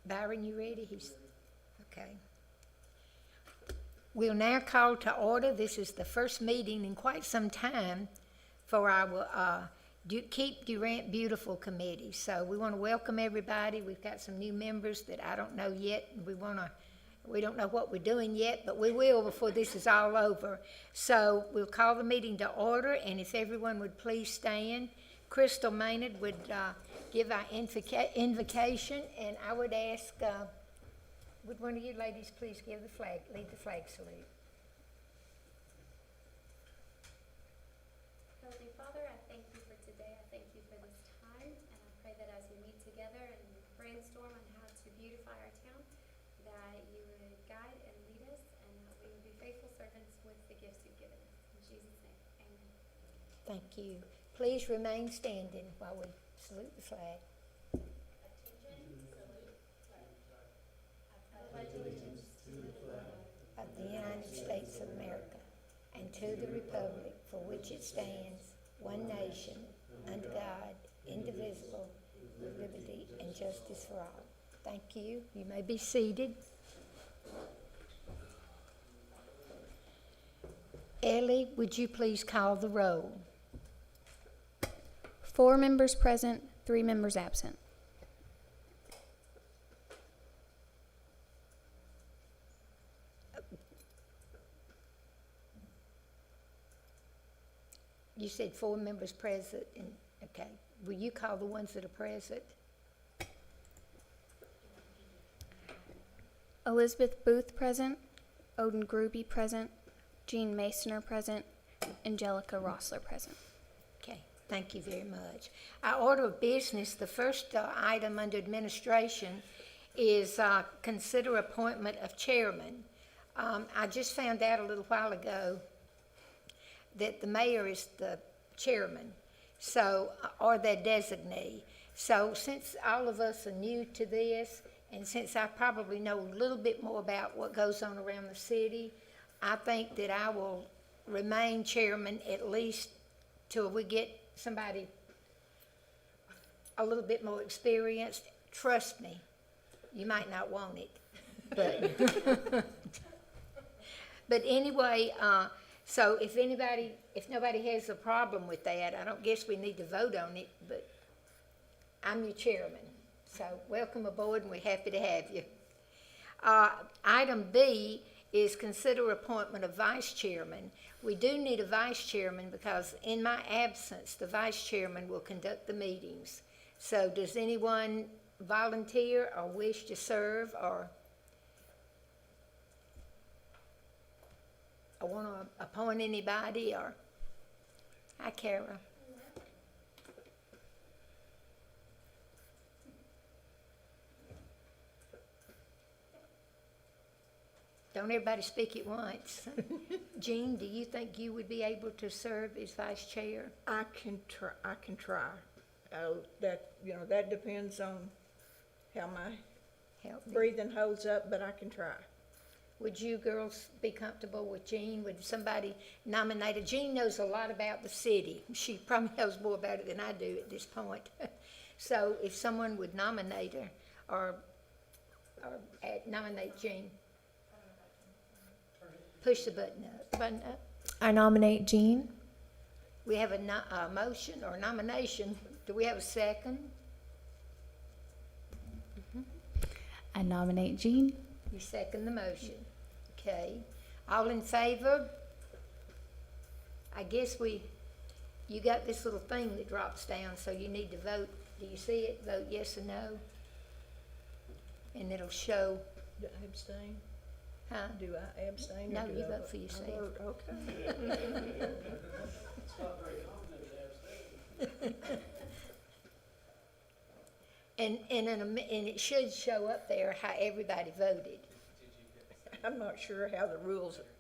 Byron, you ready? Okay. We'll now call to order. This is the first meeting in quite some time for our Keep Durant Beautiful Committee. So we want to welcome everybody. We've got some new members that I don't know yet. We don't know what we're doing yet, but we will before this is all over. So we'll call the meeting to order, and if everyone would please stand. Crystal Maynard would give our invocation, and I would ask, would one of you ladies please lead the flag salute? Heavenly Father, I thank you for today. I thank you for this time, and I pray that as we meet together and brainstorm on how to beautify our town, that you would guide and lead us, and that we would be faithful servants with the gifts you've given us. In Jesus' name, amen. Thank you. Please remain standing while we salute the flag. Attention, salute, flag. I pledge allegiance to the flag Of the United States of America, and to the republic for which it stands, one nation, under God, indivisible, with liberty and justice for all. Thank you. You may be seated. Ellie, would you please call the roll? 4 members present, 3 members absent. You said 4 members present, and okay. Will you call the ones that are present? Elizabeth Booth present, Odin Gruby present, Jean Masoner present, Angelica Rossler present. Okay, thank you very much. Our order of business, the first item under administration is consider appointment of chairman. I just found out a little while ago that the mayor is the chairman, so, or their designee. So since all of us are new to this, and since I probably know a little bit more about what goes on around the city, I think that I will remain chairman at least till we get somebody a little bit more experienced. Trust me, you might not want it, but but anyway, so if nobody has a problem with that, I don't guess we need to vote on it, but I'm your chairman. So welcome aboard, and we're happy to have you. Item B is consider appointment of vice chairman. We do need a vice chairman because in my absence, the vice chairman will conduct the meetings. So does anyone volunteer or wish to serve, or I want to appoint anybody? Or hi, Kara. Don't everybody speak at once. Jean, do you think you would be able to serve as vice chair? I can try. That depends on how my Help me. breathing holds up, but I can try. Would you girls be comfortable with Jean? Would somebody nominate her? Jean knows a lot about the city. She probably knows more about it than I do at this point. So if someone would nominate her or nominate Jean. Push the button up. I nominate Jean. We have a motion or nomination. Do we have a second? I nominate Jean. You second the motion. Okay. All in favor? I guess you got this little thing that drops down, so you need to vote. Do you see it? Vote yes or no. And it'll show. Do I abstain? Huh? Do I abstain? No, or do you I vote for yourself. I vote, okay. And it should show up there how everybody voted. I'm not sure how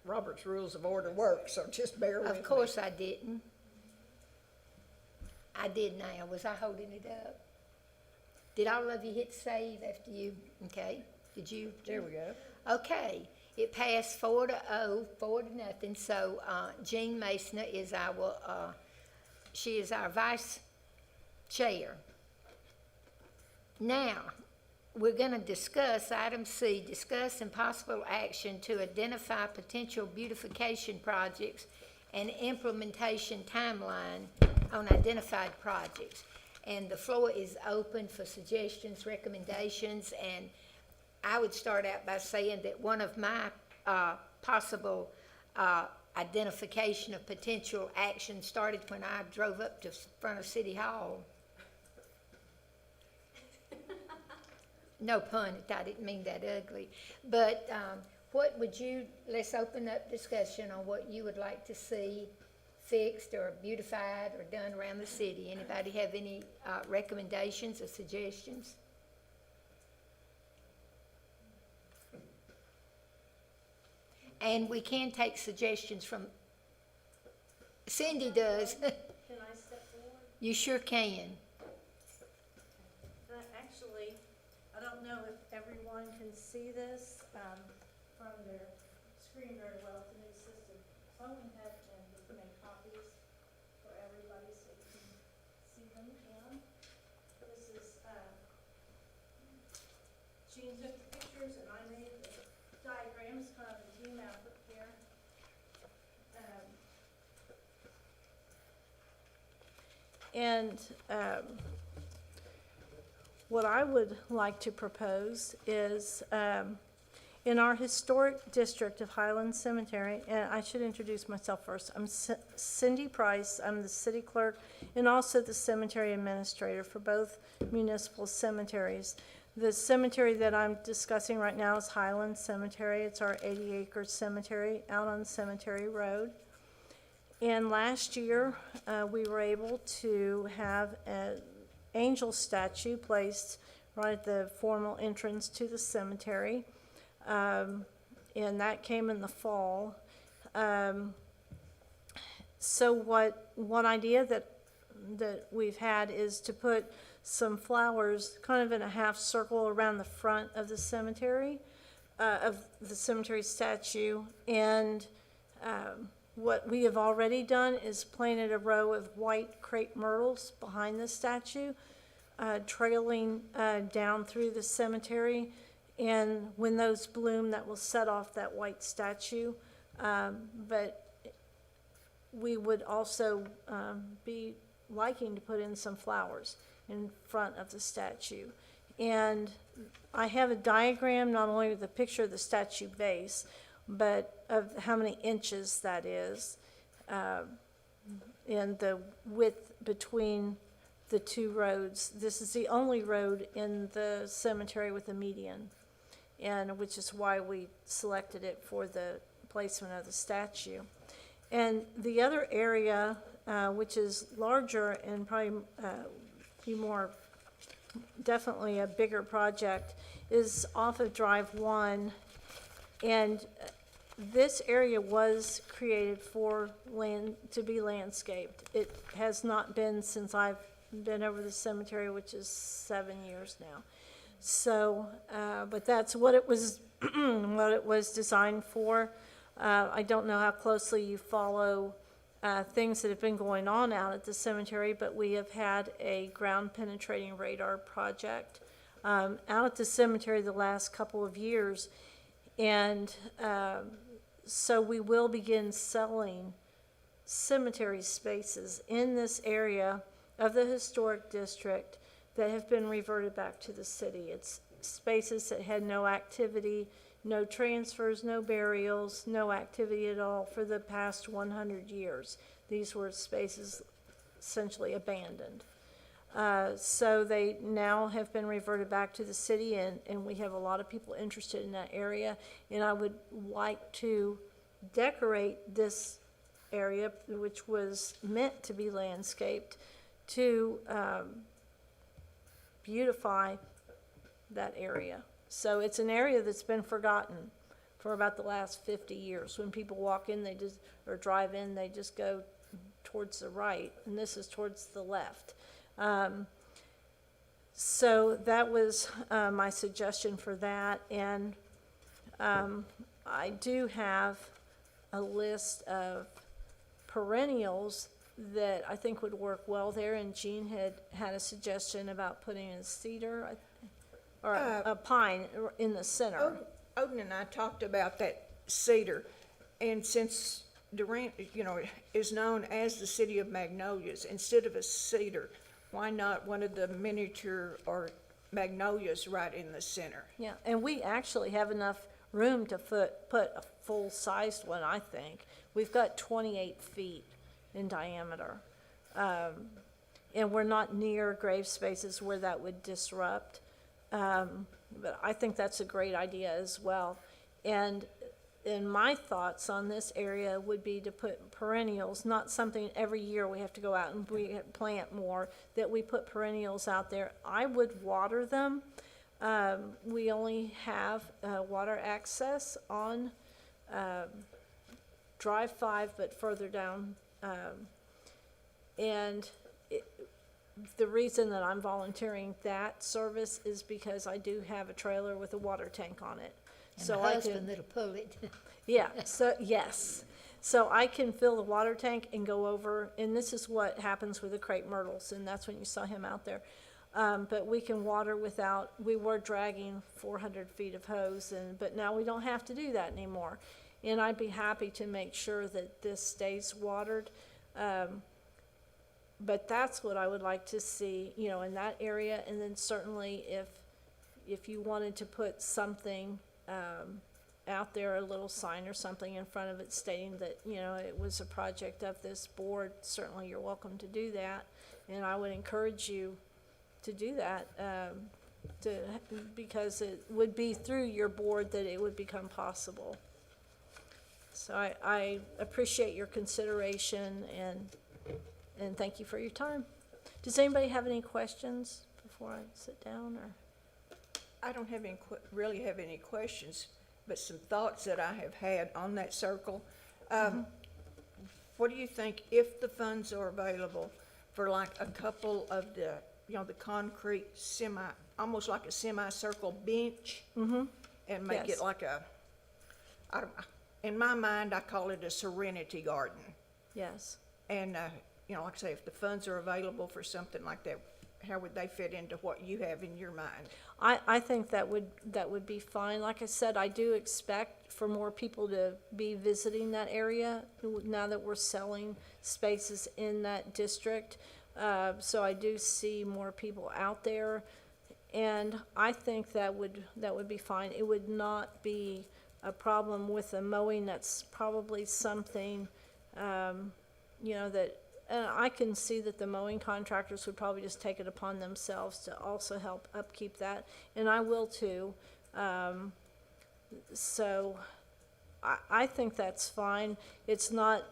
Robert's Rules of Order work, so just bear with me. Of course I didn't. I did now. Was I holding it up? Did all of you hit save after you? Okay. Did you? There we go. Okay. It passed 4-0, 4-0. So Jean Masoner is our vice chair. Now, we're gonna discuss, item C, discuss and possible action to identify potential beautification projects and implementation timeline on identified projects. And the floor is open for suggestions, recommendations, and I would start out by saying that one of my possible identification of potential action started when I drove up to front of City Hall. No pun, I didn't mean that ugly. But what would you, let's open up discussion on what you would like to see fixed or beautified or done around the city. Anybody have any recommendations or suggestions? And we can take suggestions from, Cindy does. Can I step forward? You sure can. Actually, I don't know if everyone can see this from their screen very well. It's a new system. So I'm going to have to make copies for everybody so you can see them. And this is, Jean took the pictures and I made the diagrams, kind of a team effort here. What I would like to propose is, in our historic district of Highland Cemetery, and I should introduce myself first. I'm Cindy Price. I'm the city clerk and also the cemetery administrator for both municipal cemeteries. The cemetery that I'm discussing right now is Highland Cemetery. It's our 80-acre cemetery out on Cemetery Road. And last year, we were able to have an angel statue placed right at the formal entrance to the cemetery. And that came in the fall. So one idea that we've had is to put some flowers kind of in a half circle around the front of the cemetery statue. And what we have already done is planted a row of white crepe myrtles behind the statue, trailing down through the cemetery. And when those bloom, that will set off that white statue. But we would also be liking to put in some flowers in front of the statue. And I have a diagram, not only with a picture of the statue base, but of how many inches that is, and the width between the two roads. This is the only road in the cemetery with a median, and which is why we selected it for the placement of the statue. And the other area, which is larger and probably be more, definitely a bigger project, is off of Drive 1. And this area was created for land to be landscaped. It has not been since I've been over the cemetery, which is 7 years now. So, but that's what it was, what it was designed for. I don't know how closely you follow things that have been going on out at the cemetery, but we have had a ground penetrating radar project out at the cemetery the last couple of years. And so we will begin selling cemetery spaces in this area of the historic district that have been reverted back to the city. It's spaces that had no activity, no transfers, no burials, no activity at all for the past 100 years. These were spaces essentially abandoned. So they now have been reverted back to the city, and we have a lot of people interested in that area. And I would like to decorate this area, which was meant to be landscaped, to beautify that area. So it's an area that's been forgotten for about the last 50 years. When people walk in, they just, or drive in, they just go towards the right, and this is towards the left. So that was my suggestion for that. And I do have a list of perennials that I think would work well there, and Jean had a suggestion about putting in cedar or a pine in the center. Odin and I talked about that cedar, and since Durant, is known as the city of magnolias, instead of a cedar, why not one of the miniature or magnolias right in the center? Yeah, and we actually have enough room to put a full-sized one, I think. We've got 28 feet in diameter. And we're not near grave spaces where that would disrupt. But I think that's a great idea as well. And my thoughts on this area would be to put perennials, not something every year we have to go out and we plant more, that we put perennials out there. I would water them. We only have water access on Drive 5, but further down. The reason that I'm volunteering that service is because I do have a trailer with a water tank on it. And So my I husband can, that'll pull it. yeah, so, yes. So I can fill the water tank and go over, and this is what happens with the crepe myrtles, and that's when you saw him out there. But we can water without, we were dragging 400 feet of hose, but now we don't have to do that anymore. And I'd be happy to make sure that this stays watered. But that's what I would like to see, in that area. And then certainly if you wanted to put something out there, a little sign or something in front of it stating that, it was a project of this board, certainly you're welcome to do that. And I would encourage you to do that, because it would be through your board that it would become possible. So I appreciate your consideration and thank you for your time. Does anybody have any questions before I sit down, or? I don't have really have any questions, but some thoughts that I have had on that circle. What do you think, if the funds are available for like a couple of the, the concrete almost like a semicircle bench? And make Yes. it like in my mind, I call it a serenity garden. Yes. And, like I say, if the funds are available for something like that, how would they fit into what you have in your mind? I think that would be fine. Like I said, I do expect for more people to be visiting that area now that we're selling spaces in that district. So I do see more people out there, and I think that would be fine. It would not be a problem with the mowing. That's probably something, that. And I can see that the mowing contractors would probably just take it upon themselves to also help upkeep that, and I will too. So I think that's fine. It's not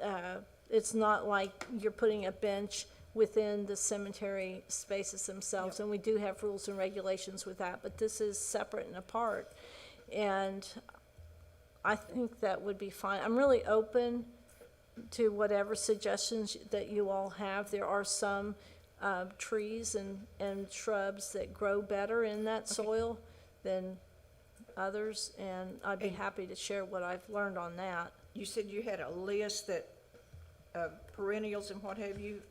like you're putting a bench within the cemetery spaces themselves, and we do have rules and regulations with that, but this is separate and apart. And I think that would be fine. I'm really open to whatever suggestions that you all have. There are some trees and shrubs that grow better in that soil than others, and I'd be happy to share what I've learned on that. You said you had a list of perennials and what have you?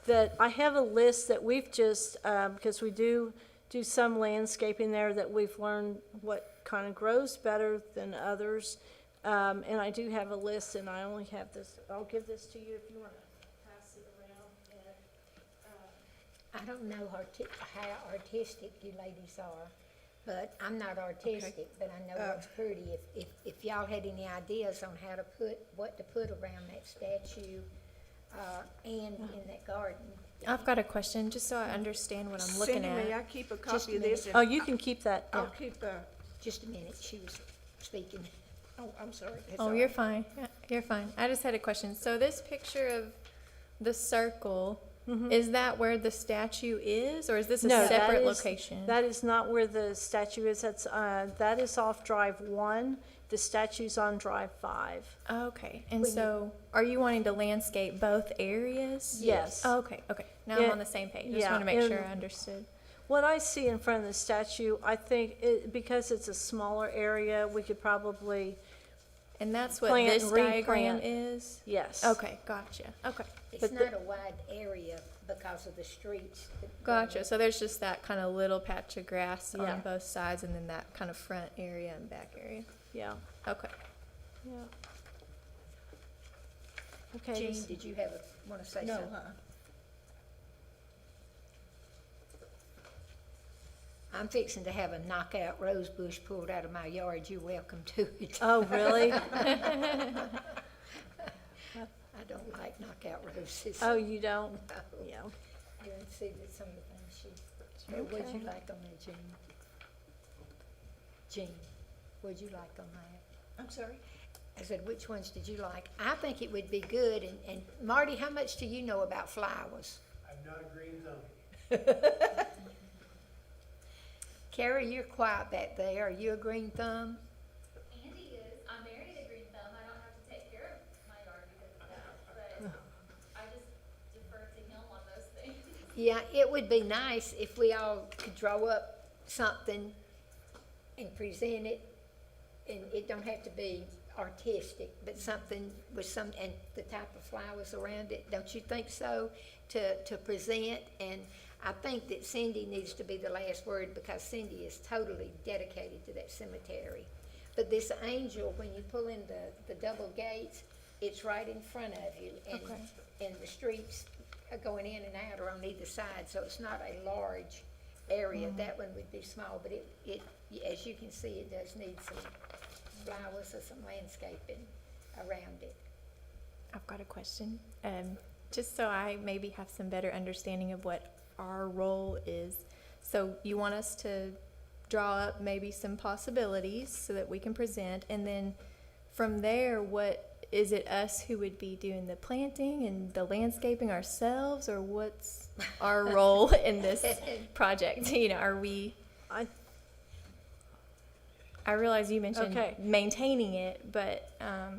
That I have a list that we've just, because we do some landscaping there, that we've learned what kind of grows better than others. And I do have a list, and I only have this. I'll give this to you if you want to pass it around. And, I don't know how artistic you ladies are, but I'm not artistic, but I know what's pretty. If y'all had any ideas on what to put around that statue, and in that garden. I've got a question, just so I understand what I'm looking Send me, I at. keep a Just a copy of this. oh, And you can keep that. Yeah. I'll keep Just a minute, she was speaking. oh, I'm sorry. That's Oh, all you're right. fine. Yeah, you're fine. I just had a question. So this picture of the circle, is that where the statue is, or is this a No, that separate is- location? That is not where the statue is. That is off Drive 1. The statue's on Drive 5. Okay, and so are you wanting to landscape both areas? Yes. Oh, okay, okay. Now I'm Yeah, on the same page. Just yeah, want to make sure and- I understood. What I see in front of the statue, I think because it's a smaller area, we could probably And that's what Plant this and diagram replant. is? Yes. Okay, gotcha. Okay. It's But not a wide area because of the streets. that go Gotcha. in. So there's just that kind of little patch of grass Yeah. on both sides and then that kind of front area and back area. Yeah, Okay. yeah. Okay. Jean, this- did you want to say No, something? I'm fixing to have a knockout rose bush pulled out of my yard. You're welcome to it. Oh, really? I don't like knockout roses. Oh, you don't? No. Yeah. You didn't see that some of the things she, what'd you Okay. like on that, Jean? Jean, what'd you like on that? I'm sorry? I said, which ones did you like? I think it would be good, and Marty, how much do you know about flowers? I'm not a green thumb. Carrie, you're quiet back there. Are you a green thumb? Andy is. I'm married to Green Thumb. I don't have to take care of my yard because of that, but I just defer to him on those things. Yeah, it would be nice if we all could draw up something and present it, and it don't have to be artistic, but something with some, and the type of flowers around it, don't you think so? To present, and I think that Cindy needs to be the last word because Cindy is totally dedicated to that cemetery. But this angel, when you pull in the double gates, it's right in front of you, and the streets are going in and out are on either side, so it's not a large area. That one would be small, but it, as you can see, it does need some flowers or some landscaping around it. I've got a question. Just so I maybe have some better understanding of what our role is. So you want us to draw up maybe some possibilities so that we can present, and then from there, what is it us who would be doing the planting and the landscaping ourselves, or what's our role in this project? You know, are we? I realize you mentioned Okay. maintaining it, but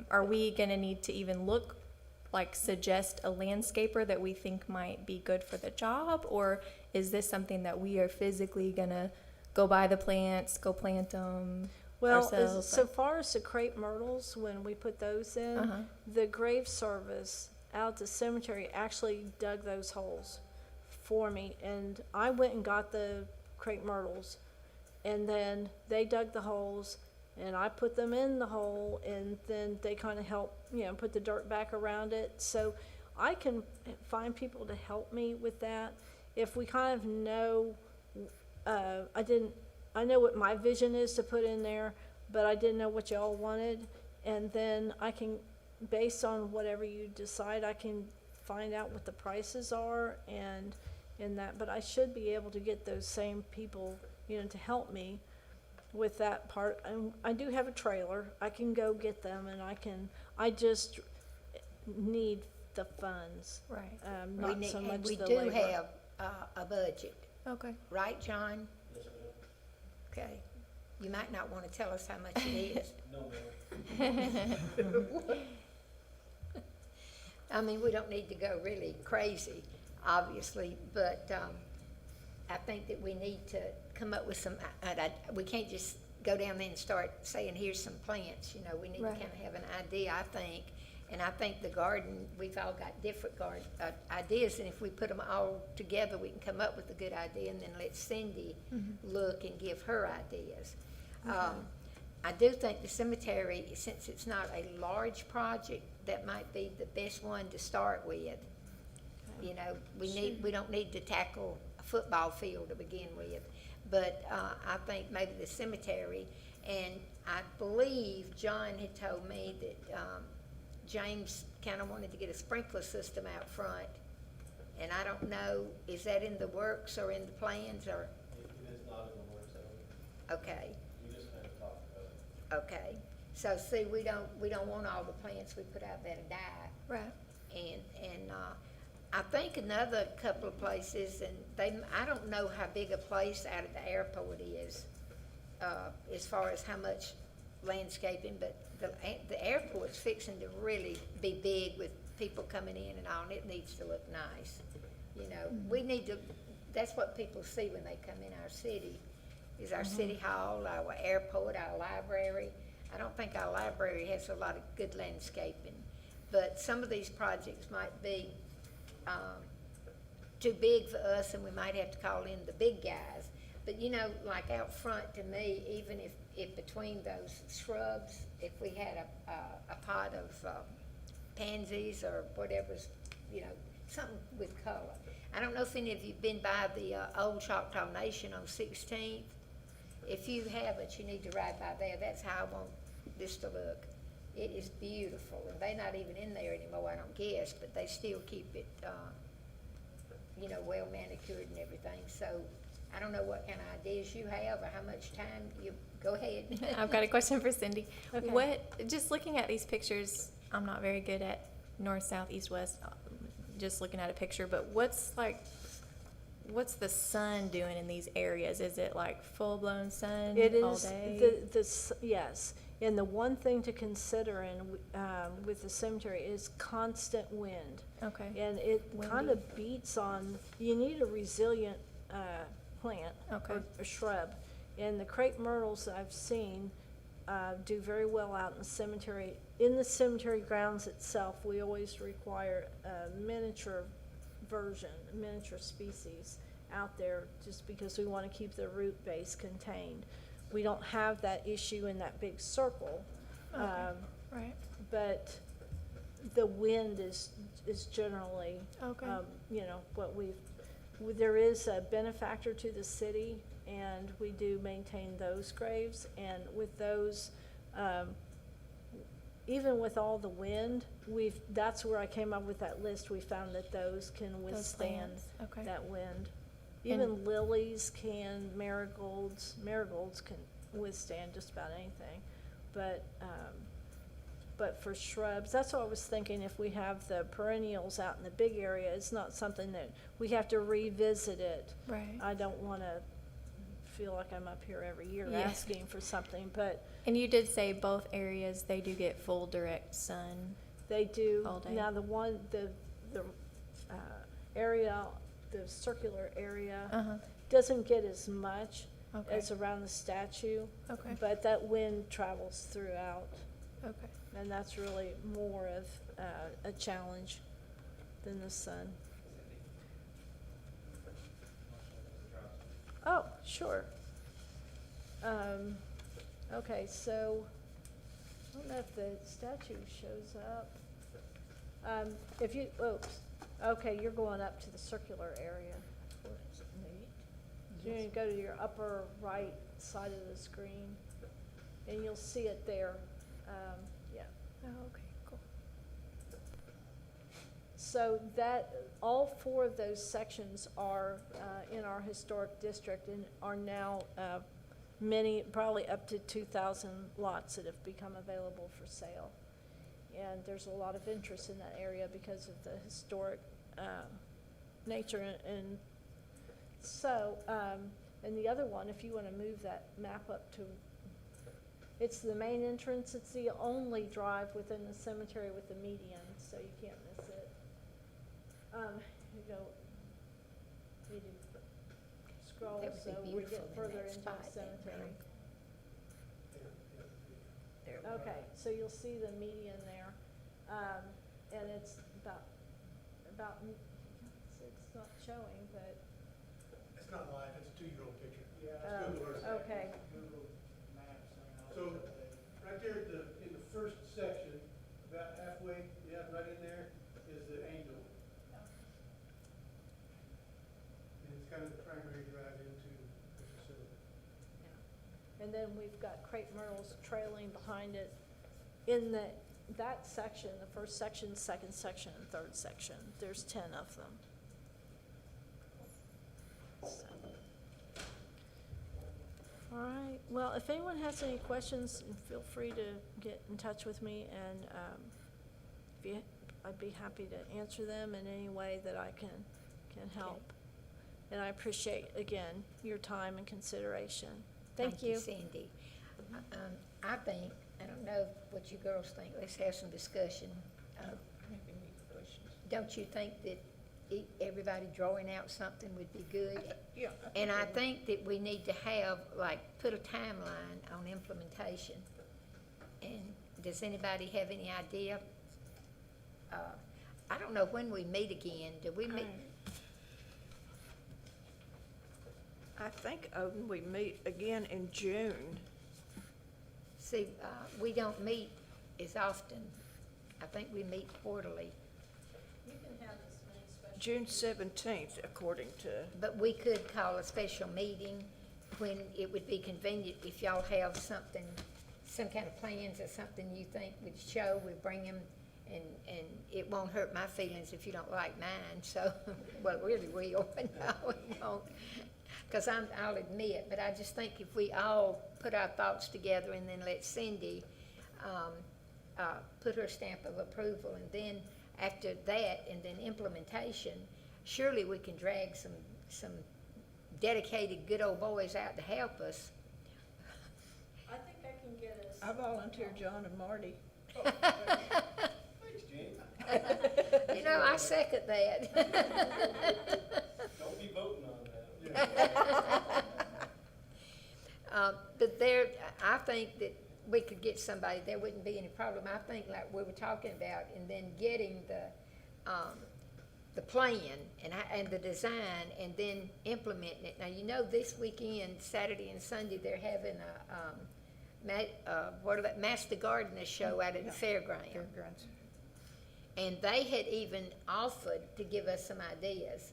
are we going to need to even look, like suggest a landscaper that we think might be good for the job? Or is this something that we are physically going to go buy the plants, go plant them Well, ourselves? so far as the crepe myrtles, when we put those in, Uh-huh. the grave service out at the cemetery actually dug those holes for me, and I went and got the crepe myrtles, and then they dug the holes, and I put them in the hole, and then they kind of help, put the dirt back around it. So I can find people to help me with that. If we kind of know, I know what my vision is to put in there, but I didn't know what y'all wanted. And then I can, based on whatever you decide, I can find out what the prices are and that. But I should be able to get those same people, to help me with that part. I do have a trailer. I can go get them, and I just need the funds, Right. not so much We the do labor. have a budget, Okay. right, John? Okay. You might not want to tell us how much it is. No, ma'am. I mean, we don't need to go really crazy, obviously, but I think that we need to come up with some, we can't just go down there and start saying, here's some plants, we need to Right. kind of have an idea, I think. And I think the garden, we've all got different ideas, and if we put them all together, we can come up with a good idea, and then let Cindy look and give her ideas. I do think the cemetery, since it's not a large project, that might be the best one to start with. We don't need to tackle a football field to begin with, but I think maybe the cemetery, and I believe John had told me that James kind of wanted to get a sprinkler system out front, and I don't know, is that in the works or in the plans, or, It is not in the works, so okay, we just kind of talked about it. okay. So see, we don't want all the plants we put out there to die. Right. And I think another couple of places, and I don't know how big a place out at the airport is, as far as how much landscaping, but the airport's fixing to really be big with people coming in and all, and it needs to look nice. We need to, that's what people see when they come in our city, is our city hall, our airport, our library. I don't think our library has a lot of good landscaping, but some of these projects might be, too big for us, and we might have to call in the big guys. But you know, like out front, to me, even if between those shrubs, if we had a pot of pansies or whatever's, you know, something with color. I don't know if any of you've been by the old Choctaw Nation on 16th. If you haven't, you need to ride by there. That's how I want this to look. It is beautiful, and they're not even in there anymore, I don't guess, but they still keep it, you know, well manicured and everything. So I don't know what kind of ideas you have or how much time you, go ahead. I've got a question for Cindy. Okay. What, just looking at these pictures, I'm not very good at north, south, east, west, just looking at a picture, but what's the sun doing in these areas? Is it like full-blown sun It all is, day? yes, and the one thing to consider with the cemetery is constant wind. Okay. And it kind Windy. of beats on, you need a resilient plant Okay. or shrub. And the crepe myrtles that I've seen do very well out in the cemetery. In the cemetery grounds itself, we always require a miniature version, a miniature species out there, just because we want to keep the root base contained. We don't have that issue in that big circle. Right. But the wind is generally, Okay. you know, there is a benefactor to the city, and we do maintain those graves, and with those, even with all the wind, that's where I came up with that list. We found that those can withstand plants, okay. that wind. And- Even lilies can, marigolds can withstand just about anything. But for shrubs, that's what I was thinking, if we have the perennials out in the big area, it's not something that we have to revisit it. Right. I don't wanna feel like I'm up here every year Yeah. asking for something, but And you did say both areas, they do get full direct sun. they do. All day. Now, the area, the circular area, Uh-huh. doesn't get as much Okay. as around the statue. Okay. But that wind travels throughout, Okay. and that's really more of a challenge than the sun. Oh, sure. Okay, so, I don't know if the statue shows up. If you, oops, okay, you're going up to the circular area. So you're gonna go to your upper right side of the screen, and you'll see it there. Yeah. Oh, okay, cool. So that, all four of those sections are in our historic district and are now many, probably up to 2,000 lots that have become available for sale. And there's a lot of interest in that area because of the historic nature. And so, and the other one, if you want to move that map up to, it's the main entrance. It's the only drive within the cemetery with the median, so you can't miss it. You go, you do scroll, That would be so we beautiful get in further that into spot the there, cemetery. There. Okay, so you'll see the median there, and it's about, it's not showing, but, It's not live, it's a 2-year-old picture. oh, Google Earth. okay. Google Maps. So, right there in the first section, about halfway, yeah, right in there, is the angel. And it's kind of the primary drive into the facility. And then we've got crepe myrtles trailing behind it in that section, the first section, second section, and third section. There's 10 of them. So. All right, well, if anyone has any questions, feel free to get in touch with me, and I'd be happy to answer them in any way that I can help. And I appreciate, again, your time and consideration. Thank you. Cindy. I think, I don't know what you girls think, let's have some discussion. Don't you think that everybody drawing out something would be good? Yeah. And I think that we need to have, like, put a timeline on implementation. And does anybody have any idea? I don't know when we meet again. Do we meet? I think, Odin, we meet again in June. See, we don't meet as often. I think we meet quarterly, You can have as many special. June 17th, according to, but we could call a special meeting when it would be convenient. If y'all have something, some kind of plans or something you think would show, we bring them, and it won't hurt my feelings if you don't like mine, so, well, it really will, but no, it won't. Because I'll admit, but I just think if we all put our thoughts together and then let Cindy put her stamp of approval, and then after that, and then implementation, surely we can drag some dedicated good old boys out to help us. I think I can get us. I volunteer John and Marty. Thanks, Gene. You know, I second that. Don't be voting on that. But there, I think that we could get somebody, there wouldn't be any problem. I think like we were talking about, and then getting the plan and the design, and then implementing it. Now, you know, this weekend, Saturday and Sunday, they're having a Master Gardener show out at the fairgrounds. And they had even offered to give us some ideas.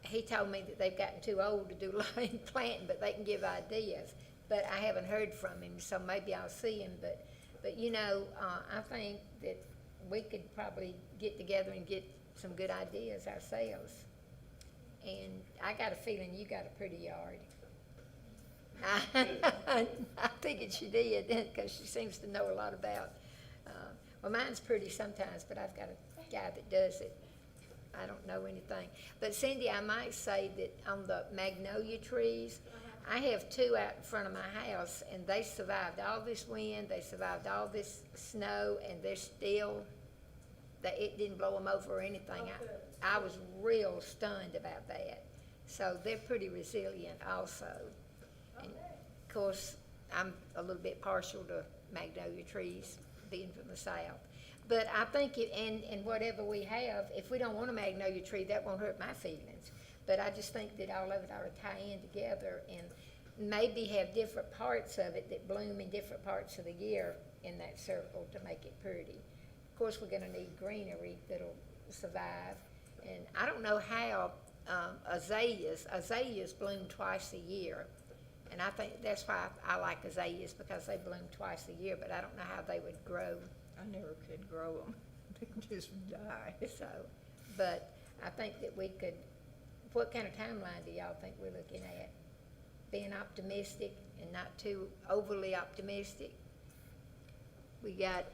He told me that they've gotten too old to do line planting, but they can give ideas. But I haven't heard from him, so maybe I'll see him. But you know, I think that we could probably get together and get some good ideas ourselves. And I got a feeling you got a pretty yard. I figured she did, because she seems to know a lot about. Well, mine's pretty sometimes, but I've got a guy that does it. I don't know anything. But Cindy, I might say that on the magnolia trees, I have 2 out in front of my house, and they survived all this wind, they survived all this snow, and they're still, it didn't blow them over or anything. I was real stunned about that. So they're pretty resilient also. And of course, I'm a little bit partial to magnolia trees, being from the south. But I think and whatever we have, if we don't want a magnolia tree, that won't hurt my feelings. But I just think that all of it ought to tie in together, and maybe have different parts of it that bloom in different parts of the year in that circle to make it pretty. Of course, we're gonna need greenery that'll survive. And I don't know how azaleas bloom twice a year. And I think that's why I like azaleas, because they bloom twice a year, but I don't know how they would grow. I never could grow them. They just die. So, but I think that we could, what kind of timeline do y'all think we're looking at? Being optimistic and not too overly optimistic? We got,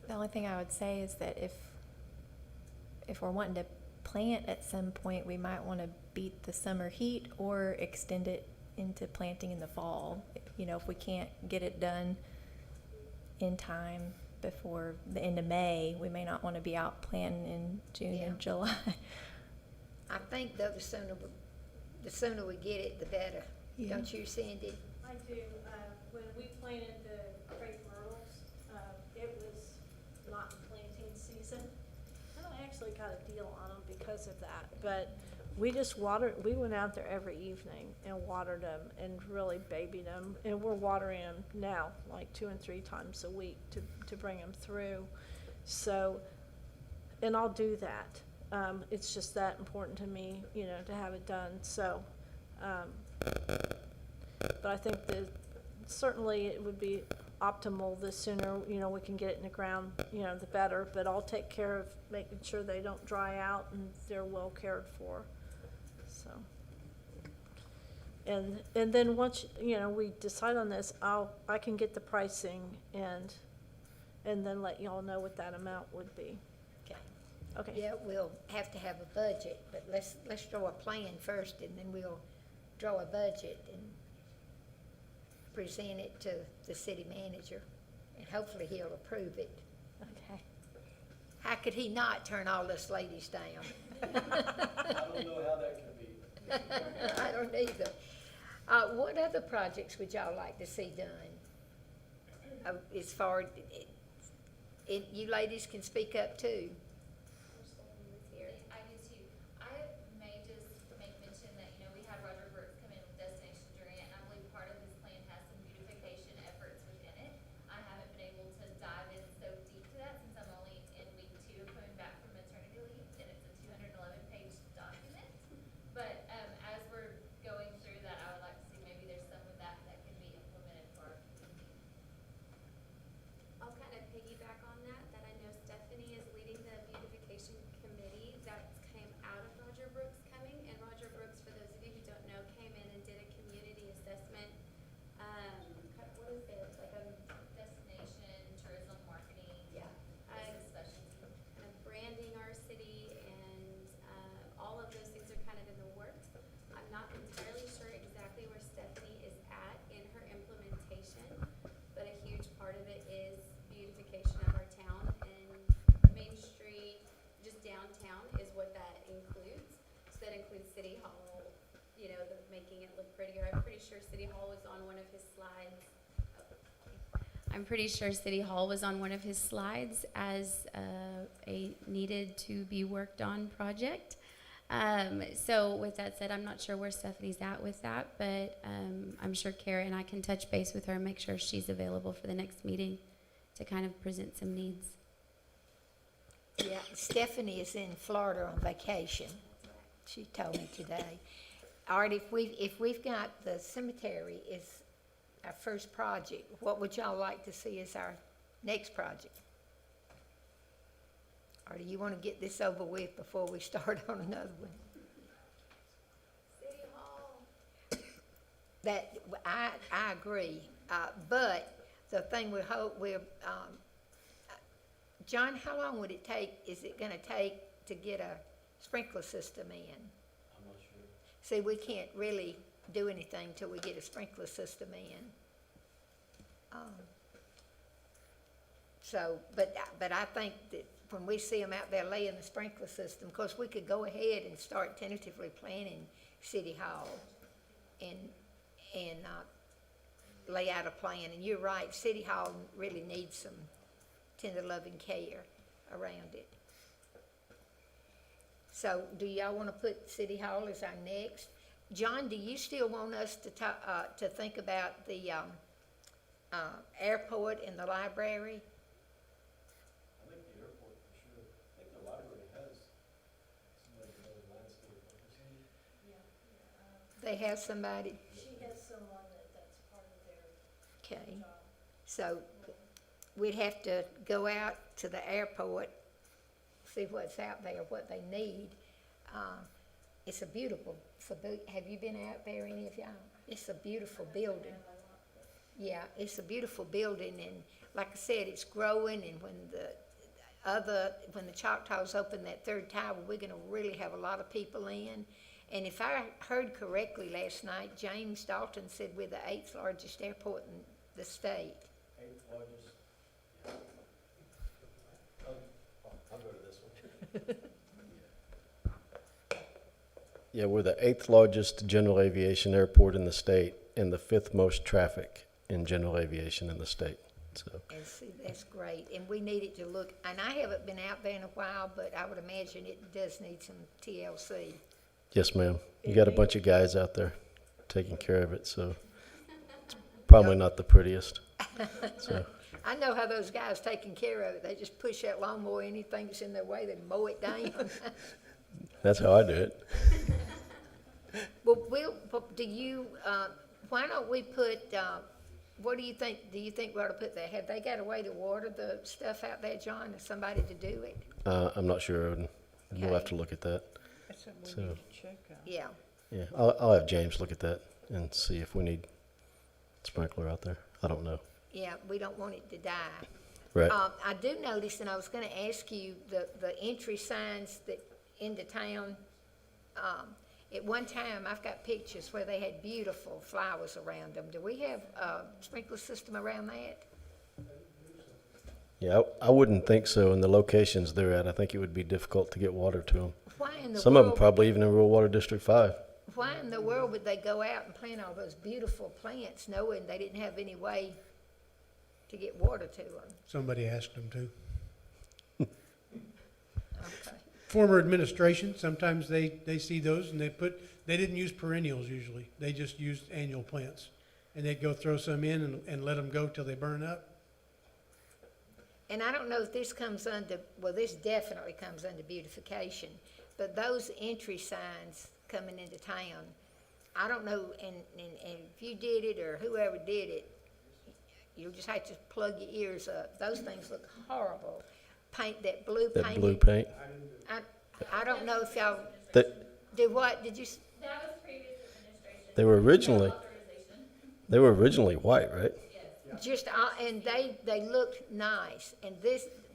The only thing I would say is that if we're wanting to plant at some point, we might want to beat the summer heat or extend it into planting in the fall. You know, if we can't get it done in time before the end of May, we may not want to be out planting in June Yeah. and July. I think though the sooner we get it, the better. Yeah. Don't you, Cindy? I do. When we planted the crepe myrtles, it was not planting season. And I actually got a deal on them because of that. But we just we went out there every evening and watered them and really babied them. And we're watering them now, like 2 and 3 times a week to bring them through. So, and I'll do that. It's just that important to me, you know, to have it done. So, but I think that certainly it would be optimal the sooner, you know, we can get it in the ground, you know, the better. But I'll take care of making sure they don't dry out and they're well cared for. So, and then once, you know, we decide on this, I can get the pricing and then let y'all know what that amount would be. Okay. Okay. Yeah, we'll have to have a budget, but let's draw a plan first, and then we'll draw a budget and present it to the city manager, and hopefully he'll approve it. Okay. How could he not turn all us ladies down? I don't know how that can be. I don't either. What other projects would y'all like to see done? As far, you ladies can speak up too. I do too. I may just make mention that, you know, we had Roger Brooks come in with Destination Durant, and I believe part of his plan has some beautification efforts within it. I haven't been able to dive in so deep to that since I'm only in week 2 of coming back from maternity leave, and it's a 211-page document. But, as we're going through that, I would like to see maybe there's some of that that can be implemented for our community. I'll kind of piggyback on that I know Stephanie is leading the beautification committee that came out of Roger Brooks coming. And Roger Brooks, for those of you who don't know, came in and did a community assessment. What is it, like a destination, tourism, marketing? Yeah. As a specialty. Kind of branding our city, and all of those things are kind of in the works. I'm not entirely sure exactly where Stephanie is at in her implementation, but a huge part of it is beautification of our town, and Main Street, just downtown is what that includes. So that includes City Hall, you know, making it look prettier. I'm pretty sure City Hall was on one of his slides. As a needed to be worked on project. So with that said, I'm not sure where Stephanie's at with that, but I'm sure Kara and I can touch base with her and make sure she's available for the next meeting to kind of present some needs. Yeah, Stephanie is in Florida on vacation. She told me today. All right, if we've got the cemetery is our first project, what would y'all like to see as our next project? Or do you want to get this over with before we start on another one? City Hall. That, I agree, but the thing John, how long would it take, is it gonna take to get a sprinkler system in? I'm not sure. See, we can't really do anything till we get a sprinkler system in. But I think that when we see them out there laying the sprinkler system, of course, we could go ahead and start tentatively planning City Hall and lay out a plan. And you're right, City Hall really needs some tender loving care around it. So do y'all want to put City Hall as our next? John, do you still want us to think about the airport and the library? I think the airport for sure. I think the library has somebody who knows landscape representing. They have somebody, She has someone that's part of their okay. job. So we'd have to go out to the airport, see what's out there, what they need. It's a beautiful, have you been out there, any of y'all? It's a beautiful building. Yeah, it's a beautiful building, and like I said, it's growing, and when the Choctaws open that third tower, we're gonna really have a lot of people in. And if I heard correctly last night, James Dalton said we're the 8th largest airport in the state. 8th largest. I'll go to this one. Yeah, we're the 8th largest general aviation airport in the state and the 5th most traffic in general aviation in the state. So And see, that's great, and we need it to look, and I haven't been out there in a while, but I would imagine it does need some TLC. yes, ma'am. You got a bunch of guys out there taking care of it, so it's probably not the prettiest. So I know how those guys taking care of it, they just push that lawnmower, anything that's in their way, they mow it down. that's how I do it. Well, why don't we put, what do you think we ought to put there? Have they got a way to water the stuff out there, John, or somebody to do it? I'm not sure. We'll have Okay. to look at that. That's something So- we need to check on. Yeah, Yeah, I'll have James look at that and see if we need sprinkler out there. I don't know. yeah, we don't want it to die. Right. I do notice, and I was gonna ask you, the entry signs that into town, at one time, I've got pictures where they had beautiful flowers around them. Do we have a sprinkler system around that? Yeah, I wouldn't think so. In the locations they're at, I think it would be difficult to get water to them. Why in the Some of them world- probably even in rural water district 5. why in the world would they go out and plant all those beautiful plants knowing they didn't have any way to get water to them? Somebody asked them to. Okay. Former administration, sometimes they see those and they didn't use perennials usually. They just used annual plants. And they'd go throw some in and let them go till they burn up. And I don't know if this comes under, well, this definitely comes under beautification, but those entry signs coming into town, I don't know, and if you did it or whoever did it, you'll just have to plug your ears up. Those things look horrible. Paint, that blue paint. That blue paint. I don't know if y'all, They, did what, did you, That was previous administration. they were originally, Authorization. they were originally white, right? just, and they looked nice, and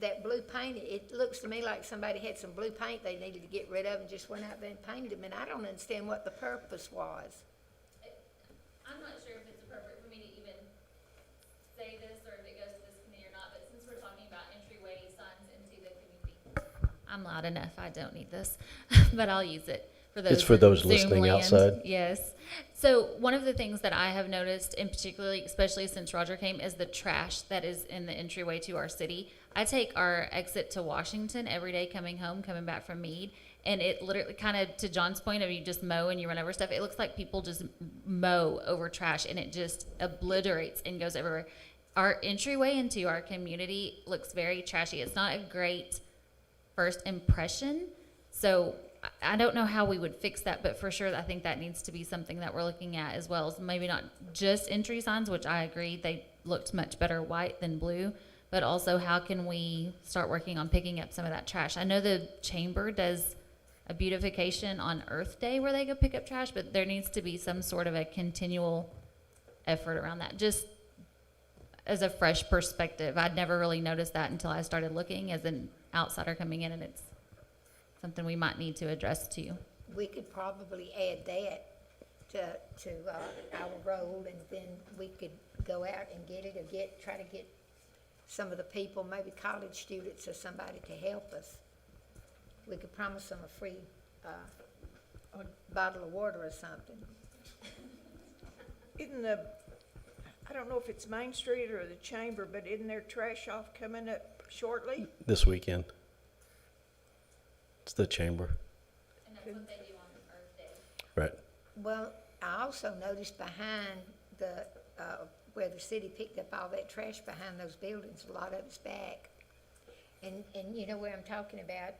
that blue paint, it looks to me like somebody had some blue paint they needed to get rid of and just went out there and painted them, and I don't understand what the purpose was. I'm not sure if it's appropriate for me to even say this or if it goes to this committee or not, but since we're talking about entryway signs into the community. I'm loud enough, I don't need this, but I'll use it for those. It's for in those Zoom listening land. outside. Yes. So one of the things that I have noticed, and particularly, especially since Roger came, is the trash that is in the entryway to our city. I take our exit to Washington every day coming home, coming back from Meade, and it literally kind of, to John's point of you just mow and you run over stuff, it looks like people just mow over trash and it just obliterates and goes everywhere. Our entryway into our community looks very trashy. It's not a great first impression. So I don't know how we would fix that, but for sure, I think that needs to be something that we're looking at, as well as maybe not just entry signs, which I agree, they looked much better white than blue, but also how can we start working on picking up some of that trash? I know the chamber does a beautification on Earth Day where they go pick up trash, but there needs to be some sort of a continual effort around that, just as a fresh perspective. I'd never really noticed that until I started looking as an outsider coming in, and it's something we might need to address too. We could probably add that to our road, and then we could go out and get it, or try to get some of the people, maybe college students or somebody, to help us. We could promise them a free bottle of water or something. I don't know if it's Main Street or the Chamber, but isn't there trash off coming up shortly? This weekend. It's the chamber. And that's what they do on Earth Day. Right. Well, I also noticed behind the, where the city picked up all that trash behind those buildings, a lot of it's back. And you know where I'm talking about,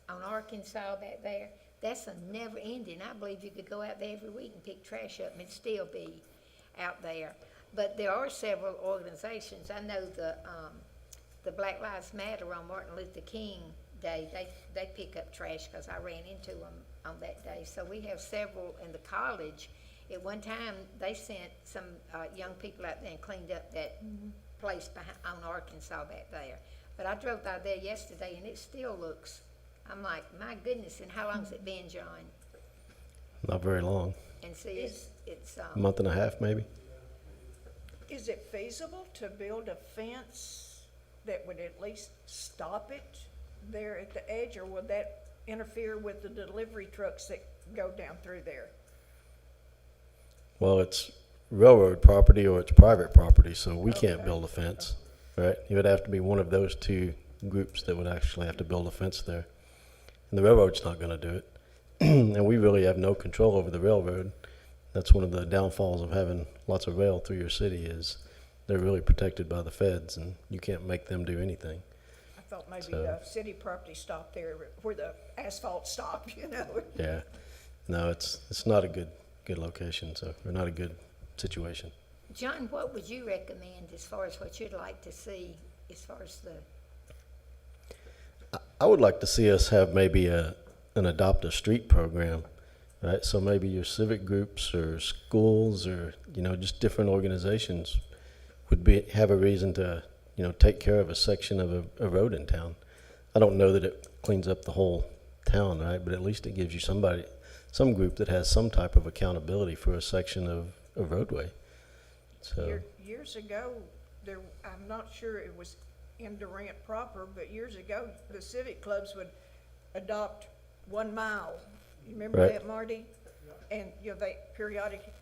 on Arkansas back there, that's a never ending. I believe you could go out there every week and pick trash up and it'd still be out there. But there are several organizations. I know the Black Lives Matter on Martin Luther King Day, they pick up trash, because I ran into them on that day. So we have several in the college. At one time, they sent some young people out there and cleaned up that place behind, on Arkansas back there. But I drove by there yesterday, and it still looks, I'm like, my goodness, and how long's it been, John? Not very long. And see, it's A month and a half, maybe. Is it feasible to build a fence that would at least stop it there at the edge, or would that interfere with the delivery trucks that go down through there? Well, it's railroad property or it's private property, so we can't Okay. build a fence, right? It would have to be one of those two groups that would actually have to build a fence there. And the railroad's not gonna do it. And we really have no control over the railroad. That's one of the downfalls of having lots of rail through your city, is they're really protected by the feds, and you can't make them do anything. I thought maybe So- the city property stopped there where the asphalt stopped, you know? Yeah. No, it's not a good location, so, or not a good situation. John, what would you recommend as far as what you'd like to see as far as the, I would like to see us have maybe an adopt a street program, right? So maybe your civic groups or schools or, just different organizations would have a reason to, take care of a section of a road in town. I don't know that it cleans up the whole town, right? But at least it gives you some group that has some type of accountability for a section of a roadway. So, Years ago, I'm not sure it was in Durant proper, but years ago, the civic clubs would adopt 1 mile. You remember Right. that, Marty? And, they periodic,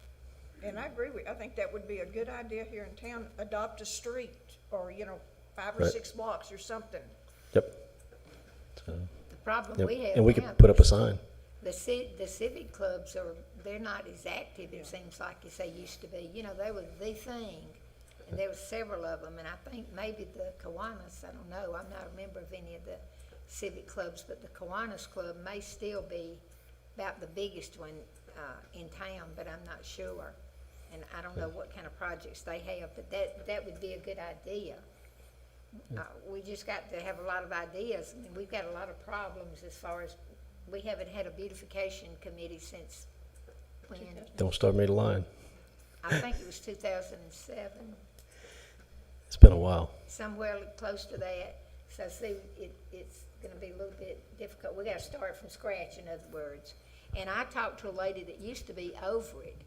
and I agree with, I think that would be a good idea here in town, adopt a street, or, 5 or Right. 6 blocks or something. Yep. So, The problem yep. we have And we now could put up a is sign. the civic clubs they're not as active, it seems like, as they used to be. They were the thing, and there were several of them, and I think maybe the Kiwanis, I don't know, I'm not a member of any of the civic clubs, but the Kiwanis Club may still be about the biggest one in town, but I'm not sure. And I don't know what kind of projects they have, but that would be a good idea. We just got to have a lot of ideas. I mean, we've got a lot of problems as far as, we haven't had a beautification committee since when? Don't start me to line. I think it was 2007, It's been a while. somewhere close to that. So see, it's gonna be a little bit difficult. We gotta start from scratch, in other words. And I talked to a lady that used to be over it.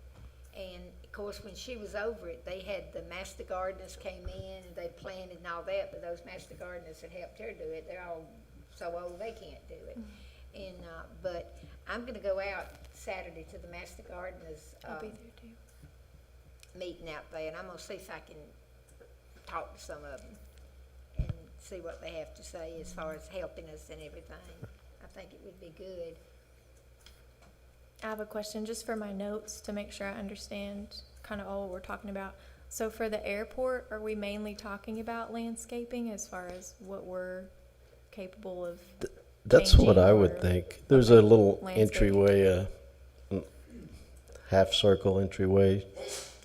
And of course, when she was over it, they had the master gardeners came in and they planted and all that, but those master gardeners that helped her do it, they're all so old they can't do it. And, but I'm gonna go out Saturday to the master gardeners, I'll be there too. meeting out there, and I'm gonna see if I can talk to some of them and see what they have to say as far as helping us and everything. I think it would be good. I have a question just for my notes to make sure I understand kind of all what we're talking about. So for the airport, are we mainly talking about landscaping as far as what we're capable of? That's what I would or- think. There's a little Landscaping. entryway, half circle entryway,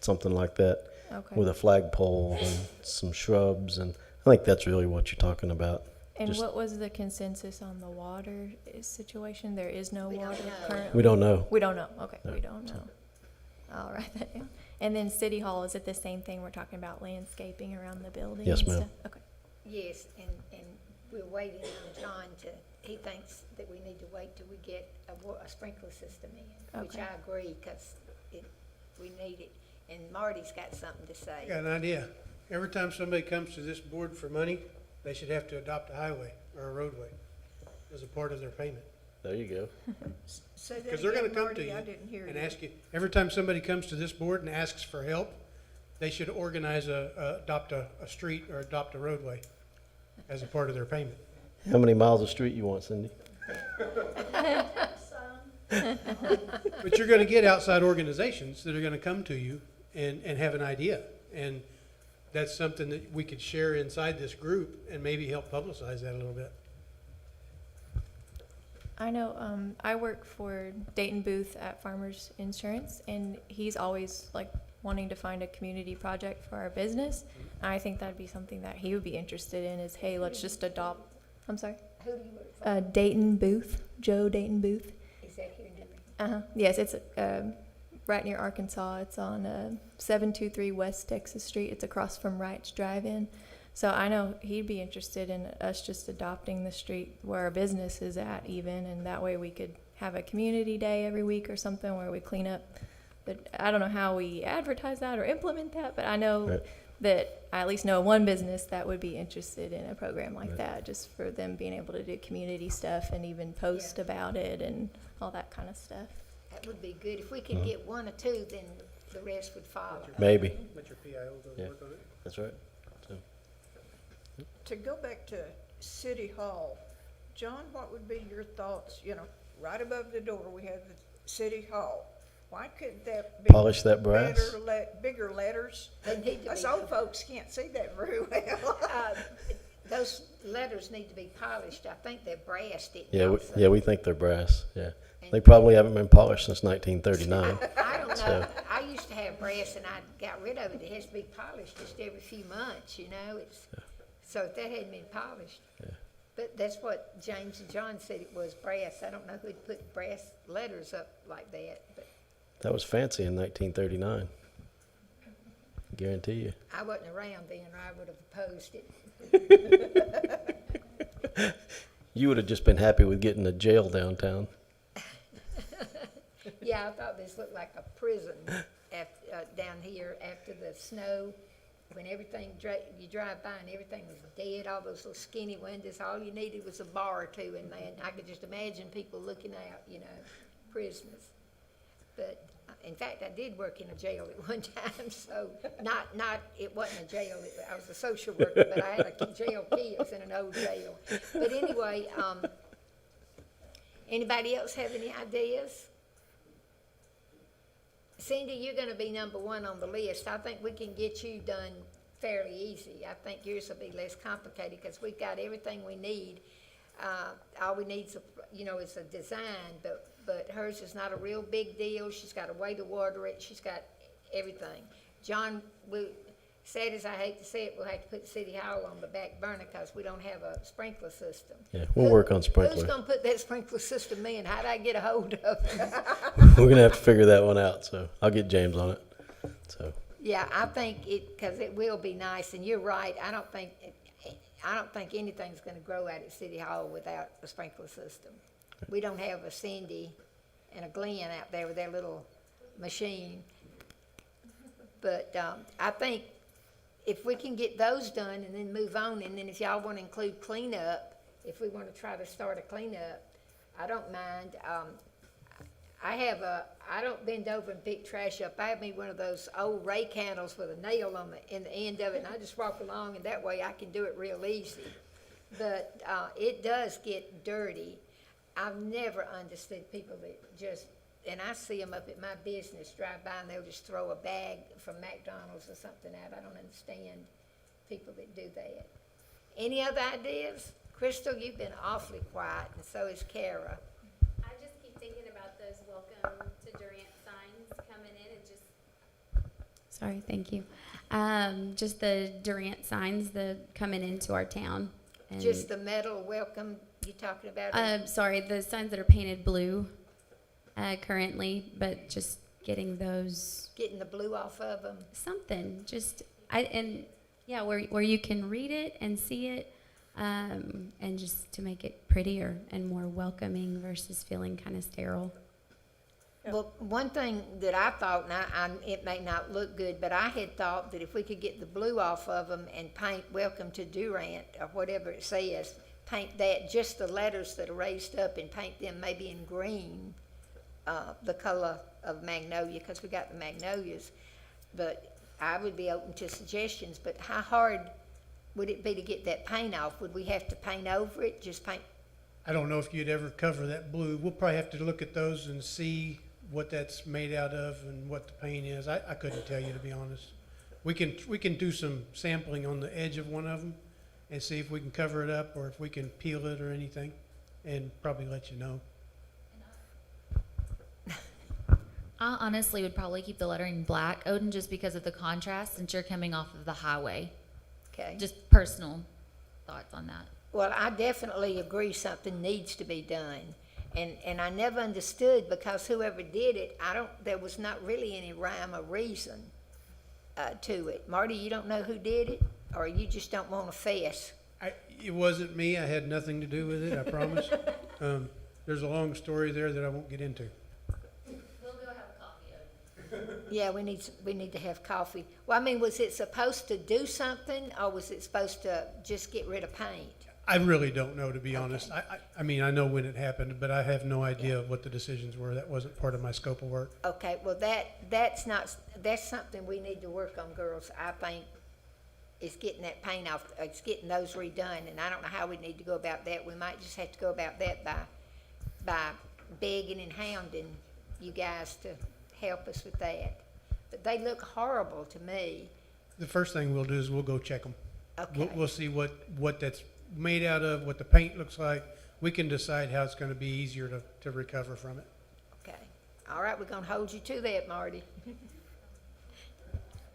something like that, Okay. with a flagpole and some shrubs, and I think that's really what you're talking about. And just- what was the consensus on the water situation? There is no We don't water know. currently? We don't know. We don't know, okay, No. we don't know. I'll write that down. And then City Hall, is it the same thing? We're talking about landscaping around the building Yes, and ma'am. stuff? Okay. Yes, and we're waiting on John he thinks that we need to wait till we get a sprinkler system in, which Okay. I agree, because we need it. And Marty's got something to say. I got an idea. Every time somebody comes to this board for money, they should have to adopt a highway or a roadway as a part of their payment. There you go. Say that Because they're gonna again, come to Marty, you I didn't hear and you. ask you, every time somebody comes to this board and asks for help, they should organize adopt a street or adopt a roadway as a part of their payment. How many miles of street you want, Cindy? But you're gonna get outside organizations that are gonna come to you and have an idea. And that's something that we could share inside this group and maybe help publicize that a little bit. I know, I work for Dayton Booth at Farmers Insurance, and he's always like wanting to find a community project for our business. I think that'd be something that he would be interested in is, hey, let's just adopt, I'm sorry? Who do you work for? Dayton Booth, Joe Dayton Booth. Is that here in Durant? Uh-huh. Yes, it's right near Arkansas. It's on 723 West Texas Street. It's across from Wright's Drive-In. So I know he'd be interested in us just adopting the street where our business is at even, and that way we could have a community day every week or something where we clean up. But I don't know how we advertise that or implement that, but I know Right. that I at least know one business that would be interested in a program like Right. that, just for them being able to do community stuff and even post about it and all that kind of stuff. That would be good. If we could get one or two, then the rest would follow. Maybe. Let your PIO go Yeah. work on it. That's right. So, To go back to City Hall, John, what would be your thoughts, right above the door, we have the City Hall. Why couldn't that be polish that brass. bigger letters? They need to Us be, old folks can't see that very well. those letters need to be polished. I think they're brass, didn't Yeah, also. we think they're brass. Yeah, they probably haven't been polished since 1939. I don't know. So- I used to have brass and I got rid of it. It has to be polished just every few months, So if that hadn't been polished. Yeah. But that's what James and John said it was brass. I don't know who'd put brass letters up like that, but That was fancy in 1939. Guarantee you. I wasn't around then or I would have opposed it. You would have just been happy with getting a jail downtown. Yeah, I thought this looked like a prison down here after the snow, when everything, you drive by and everything was dead, all those little skinny windows, all you needed was a bar or two in there, and I could just imagine people looking out, prisoners. but, in fact, I did work in a jail at one time, so, it wasn't a jail, I was a social worker, but I had a jail key, it was in an old jail. But anyway, anybody else have any ideas? Cindy, you're gonna be number one on the list. I think we can get you done fairly easy. I think yours will be less complicated, because we've got everything we need. All we need is is a design, but hers is not a real big deal. She's got a way to water it. She's got everything. John, sad as I hate to say it, we'll have to put City Hall on the back burner because we don't have a sprinkler system. Yeah, we'll work on Who's sprinkler. gonna put that sprinkler system in? How'd I get a hold of it? We're gonna have to figure that one out, so I'll get James on it. So, Yeah, I think because it will be nice, and you're right, I don't think anything's gonna grow out at City Hall without a sprinkler system. We don't have a Cindy and a Glenn out there with their little machine. But, I think if we can get those done and then move on, and then if y'all wanna include cleanup, if we wanna try to start a cleanup, I don't mind. I don't bend over and pick trash up. I have me one of those old ray candles with a nail in the end of it, and I just walk along, and that way I can do it real easy. But it does get dirty. I've never understood people that just, and I see them up at my business, drive by, and they'll just throw a bag from McDonald's or something out. I don't understand people that do that. Any other ideas? Crystal, you've been awfully quiet, and so is Kara. I just keep thinking about those welcome to Durant signs coming in and just Sorry, thank you. Just the Durant signs coming into our town. And, Just the metal welcome you talking about? sorry, the signs that are painted blue currently, but just getting those Getting the blue off of them? something. Where you can read it and see it, and just to make it prettier and more welcoming versus feeling kind of sterile. Well, one thing that I thought, and it may not look good, but I had thought that if we could get the blue off of them and paint "Welcome to Durant" or whatever it says, paint that, just the letters that are raised up, and paint them maybe in green, the color of magnolia, because we got the magnolias. But I would be open to suggestions, but how hard would it be to get that paint off? Would we have to paint over it, just paint? I don't know if you'd ever cover that blue. We'll probably have to look at those and see what that's made out of and what the paint is. I couldn't tell you, to be honest. We can do some sampling on the edge of one of them and see if we can cover it up or if we can peel it or anything, and probably let you know. I honestly would probably keep the lettering black, Odin, just because of the contrast, since you're coming off of the highway. Okay. Just personal thoughts on that. Well, I definitely agree something needs to be done. And I never understood, because whoever did it, there was not really any rhyme or reason to it. Marty, you don't know who did it, or you just don't want to fess? It wasn't me. I had nothing to do with it, I promise. There's a long story there that I won't get into. We'll go have a coffee, Odin. Yeah, we need to have coffee. Well, I mean, was it supposed to do something, or was it supposed to just get rid of paint? I really don't know, to be honest. I mean, I know when it happened, but I have no idea what the decisions were. That wasn't part of my scope of work. Okay, well, that's something we need to work on, girls. I think is getting that paint off, it's getting those redone, and I don't know how we need to go about that. We might just have to go about that by begging and hounding you guys to help us with that. But they look horrible to me. The first thing we'll do is we'll go check them. Okay. We'll see what that's made out of, what the paint looks like. We can decide how it's going to be easier to recover from it. Okay. All right, we're gonna hold you to that, Marty.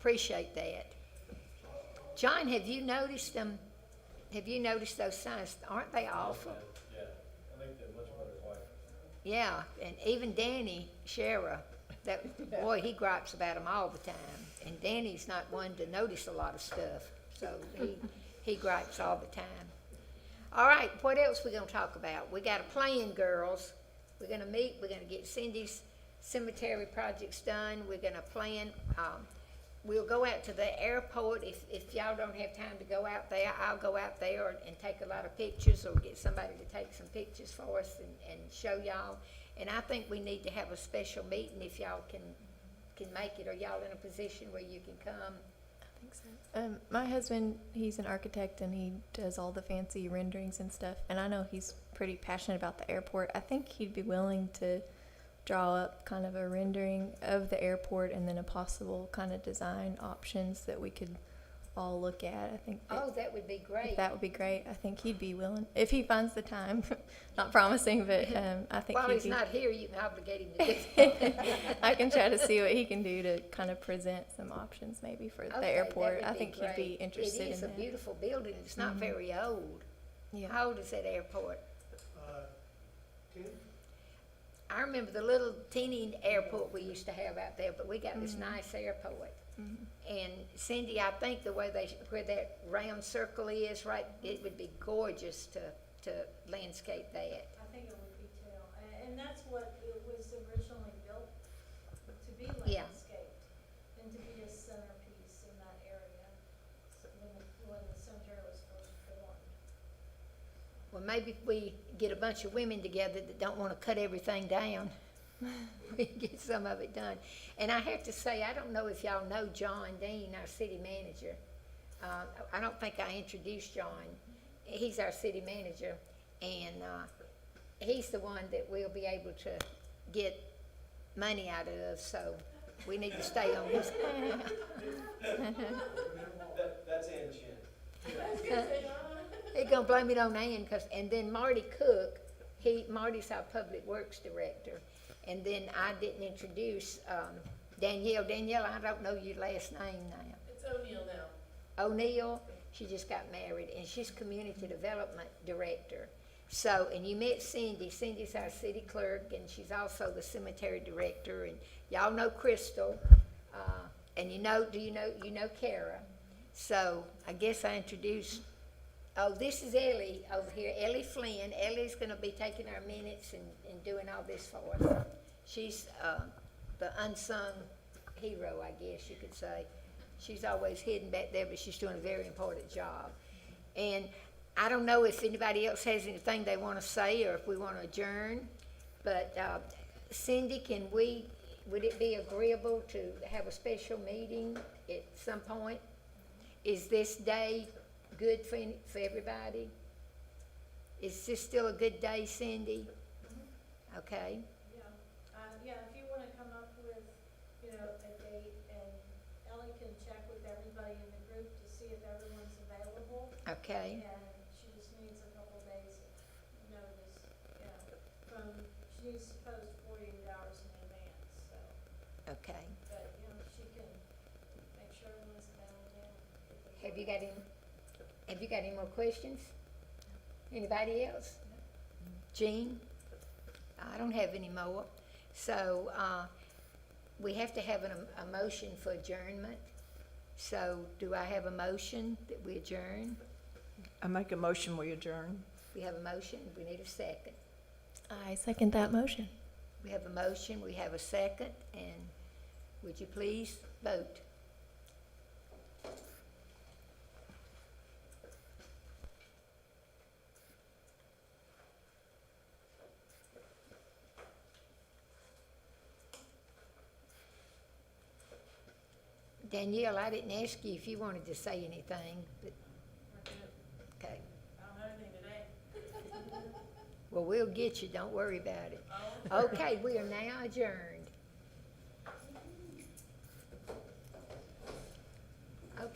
Appreciate that. John, have you noticed them? Have you noticed those signs? Aren't they awful? yeah, I think they're much better white. Yeah, and even Danny Shara, that boy, he gripes about them all the time. And Danny's not one to notice a lot of stuff, so he gripes all the time. All right, what else we gonna talk about? We got a plan, girls. We're gonna meet. We're gonna get Cindy's cemetery projects done. We're gonna plan. we'll go out to the airport. If y'all don't have time to go out there, I'll go out there and take a lot of pictures, or get somebody to take some pictures for us and show y'all. And I think we need to have a special meeting if y'all can make it, or y'all in a position where you can come. I think so. My husband, he's an architect and he does all the fancy renderings and stuff. And I know he's pretty passionate about the airport. I think he'd be willing to draw up kind of a rendering of the airport and then a possible kind of design options that we could all look at. I think That would be great. that would be great. I think he'd be willing if he finds the time. Not promising, but I think While he'd he's be. not here, you can obligate him to do that. I can try to see what he can do to kind of present some options maybe for the Okay, that airport. would I be think he'd be great. interested in It is a that. beautiful building. It's not very old. Yeah. How old is that airport? 10? I remember the little teeny airport we used to have out there, but we got this nice airport. And Cindy, I think the way where that round circle is, right, it would be gorgeous to landscape that. I think it would be too, and that's what it was originally built to be Yeah. landscaped, and to be a centerpiece in that area, when the cemetery was first formed. Well, maybe if we get a bunch of women together that don't want to cut everything down, we can get some of it done. And I have to say, I don't know if y'all know John Dean, our city manager. I don't think I introduced John. He's our city manager, and he's the one that we'll be able to get money out of, so we need to stay on his. That's Ann Chin. They're gonna blame it on Ann, and then Marty Cook, Marty's our public works director. And then I didn't introduce, Danielle. Danielle, I don't know your last name now. It's O'Neill now. O'Neill, she just got married, and she's community development director. So, and you met Cindy. Cindy's our city clerk, and she's also the cemetery director. And y'all know Crystal, and you know Kara. So I guess I introduced. Oh, this is Ellie over here, Ellie Flynn. Ellie's gonna be taking our minutes and doing all this for us. She's the unsung hero, I guess you could say. She's always hidden back there, but she's doing a very important job. And I don't know if anybody else has anything they wanna say, or if we wanna adjourn, but Cindy, would it be agreeable to have a special meeting at some point? Is this day good for everybody? Is this still a good day, Cindy? Okay, Yeah, if you wanna come up with, a date, and Ellie can check with everybody in the group to see if everyone's available. okay, And she just needs a couple days of notice, she needs to post 48 hours in advance, so, okay. but, she can make sure everyone's available. Have you got any more questions? Anybody else? Jean? I don't have any more. So, we have to have a motion for adjournment. So, do I have a motion that we adjourn? I make a motion, we adjourn. We have a motion, we need a second. I second that motion. We have a motion, we have a second, and would you please vote? Danielle, I didn't ask you if you wanted to say anything, but, okay. I don't know anything today. Well, we'll get you, don't worry about it. Okay, we are now adjourned.